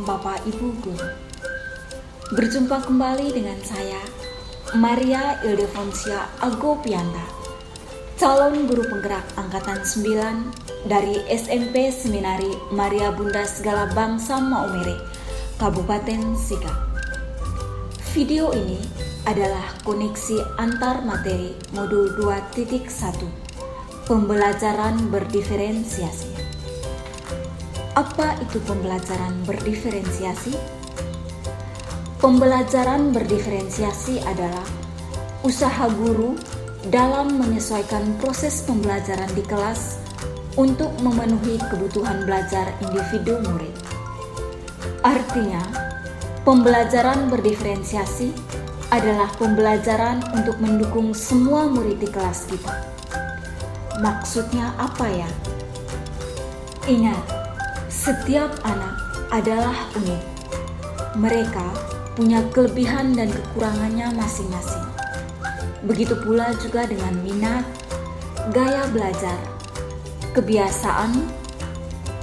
Bapak Ibu Guru. Berjumpa kembali dengan saya, Maria Ildefonsia Agopianta, calon guru penggerak Angkatan 9 dari SMP Seminari Maria Bunda Segala Bangsa Maumere, Kabupaten Sika. Video ini adalah koneksi antar materi modul 2.1, pembelajaran berdiferensiasi. Apa itu pembelajaran berdiferensiasi? Pembelajaran berdiferensiasi adalah usaha guru dalam menyesuaikan proses pembelajaran di kelas untuk memenuhi kebutuhan belajar individu murid. Artinya, pembelajaran berdiferensiasi adalah pembelajaran untuk mendukung semua murid di kelas kita. Maksudnya apa ya? Ingat, setiap anak adalah unik. Mereka punya kelebihan dan kekurangannya masing-masing. Begitu pula juga dengan minat, gaya belajar, kebiasaan,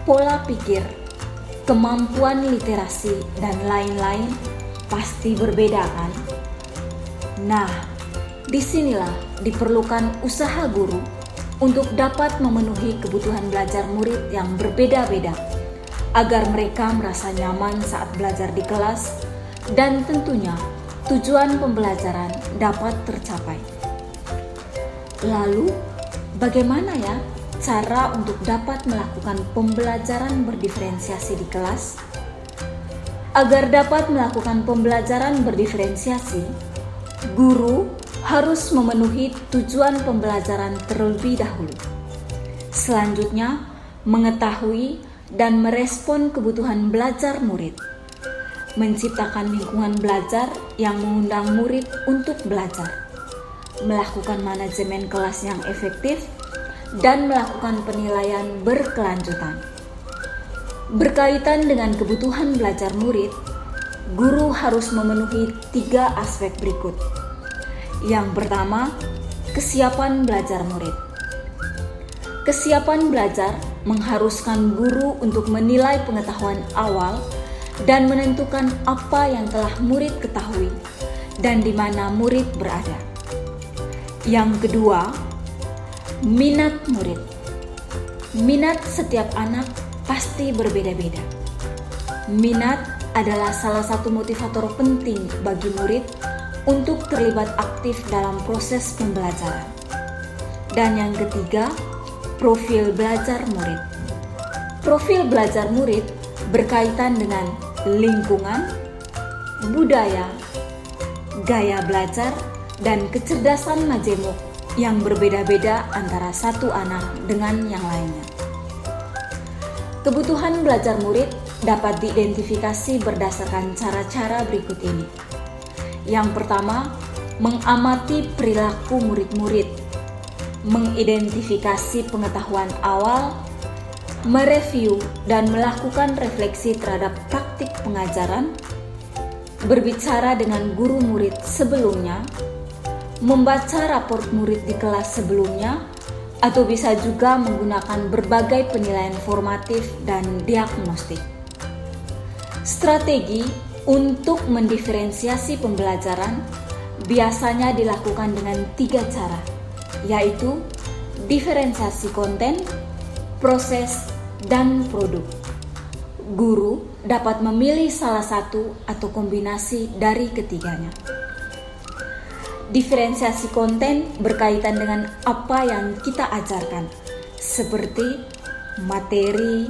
pola pikir, kemampuan literasi, dan lain-lain pasti berbeda kan? Nah, disinilah diperlukan usaha guru untuk dapat memenuhi kebutuhan belajar murid yang berbeda-beda, agar mereka merasa nyaman saat belajar di kelas dan tentunya tujuan pembelajaran dapat tercapai. Lalu, bagaimana ya cara untuk dapat melakukan pembelajaran berdiferensiasi di kelas? Agar dapat melakukan pembelajaran berdiferensiasi, guru harus memenuhi tujuan pembelajaran terlebih dahulu. Selanjutnya, mengetahui dan merespon kebutuhan belajar murid, menciptakan lingkungan belajar yang mengundang murid untuk belajar, melakukan manajemen kelas yang efektif, dan melakukan penilaian berkelanjutan. Berkaitan dengan kebutuhan belajar murid, guru harus memenuhi 3 aspek berikut. Yang pertama, kesiapan belajar murid. Kesiapan belajar mengharuskan guru untuk menilai pengetahuan awal dan menentukan apa yang telah murid ketahui dan di mana murid berada. Yang kedua, minat murid. Minat setiap anak pasti berbeda-beda. Minat adalah salah satu motivator penting bagi murid untuk terlibat aktif dalam proses pembelajaran. Dan yang ketiga, profil belajar murid. Profil belajar murid berkaitan dengan lingkungan, budaya, gaya belajar, dan kecerdasan majemuk yang berbeda-beda antara satu anak dengan yang lainnya. Kebutuhan belajar murid dapat diidentifikasi berdasarkan cara-cara berikut ini. Yang pertama, mengamati perilaku murid-murid, mengidentifikasi pengetahuan awal, mereview dan melakukan refleksi terhadap praktik pengajaran, berbicara dengan guru murid sebelumnya, membaca raport murid di kelas sebelumnya, atau bisa juga menggunakan berbagai penilaian formatif dan diagnostik. Strategi untuk mendiferensiasi pembelajaran biasanya dilakukan dengan 3 cara, yaitu diferensiasi konten, proses, dan produk. Guru dapat memilih salah satu atau kombinasi dari ketiganya. Diferensiasi konten berkaitan dengan apa yang kita ajarkan, seperti materi,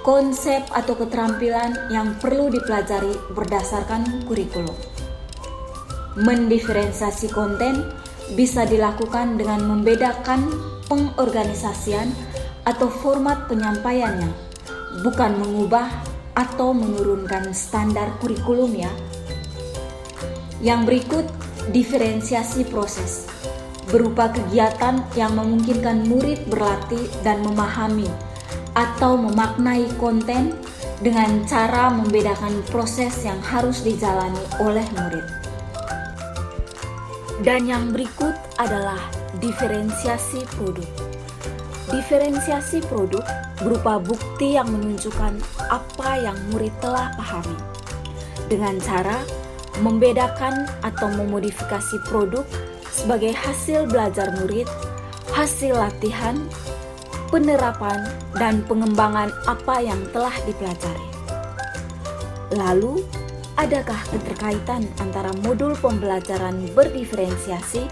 konsep atau keterampilan yang perlu dipelajari berdasarkan kurikulum. Mendiferensiasi konten bisa dilakukan dengan membedakan pengorganisasian atau format penyampaiannya, bukan mengubah atau menurunkan standar kurikulum ya. Yang berikut, diferensiasi proses, berupa kegiatan yang memungkinkan murid berlatih dan memahami atau memaknai konten dengan cara membedakan proses yang harus dijalani oleh murid. Dan yang berikut adalah diferensiasi produk. Diferensiasi produk berupa bukti yang menunjukkan apa yang murid telah pahami, dengan cara membedakan atau memodifikasi produk sebagai hasil belajar murid, hasil latihan, penerapan, dan pengembangan apa yang telah dipelajari. Lalu, adakah keterkaitan antara modul pembelajaran berdiferensiasi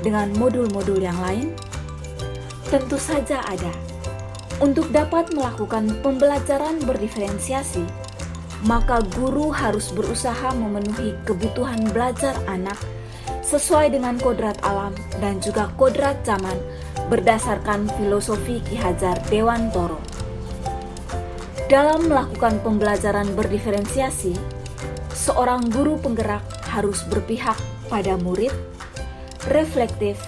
dengan modul-modul yang lain? Tentu saja ada. Untuk dapat melakukan pembelajaran berdiferensiasi, maka guru harus berusaha memenuhi kebutuhan belajar anak sesuai dengan kodrat alam dan juga kodrat zaman berdasarkan filosofi Ki Hajar Dewantoro. Dalam melakukan pembelajaran berdiferensiasi, seorang guru penggerak harus berpihak pada murid, reflektif,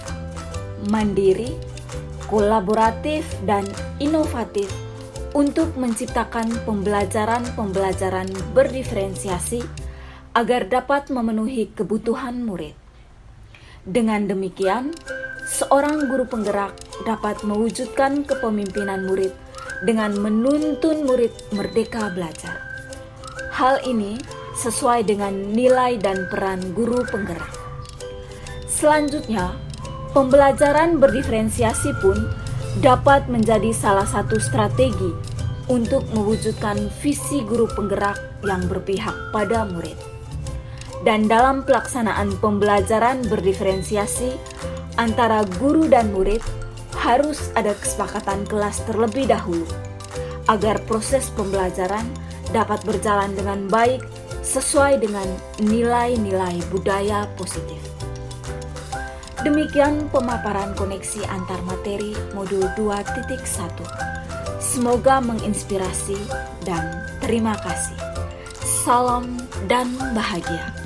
mandiri, kolaboratif, dan inovatif untuk menciptakan pembelajaran-pembelajaran berdiferensiasi agar dapat memenuhi kebutuhan murid. Dengan demikian, seorang guru penggerak dapat mewujudkan kepemimpinan murid dengan menuntun murid merdeka belajar. Hal ini sesuai dengan nilai dan peran guru penggerak. Selanjutnya, pembelajaran berdiferensiasi pun dapat menjadi salah satu strategi untuk mewujudkan visi guru penggerak yang berpihak pada murid. Dan dalam pelaksanaan pembelajaran berdiferensiasi antara guru dan murid harus ada kesepakatan kelas terlebih dahulu agar proses pembelajaran dapat berjalan dengan baik sesuai dengan nilai-nilai budaya positif. Demikian pemaparan koneksi antar materi modul 2.1. Semoga menginspirasi dan terima kasih. Salam dan bahagia.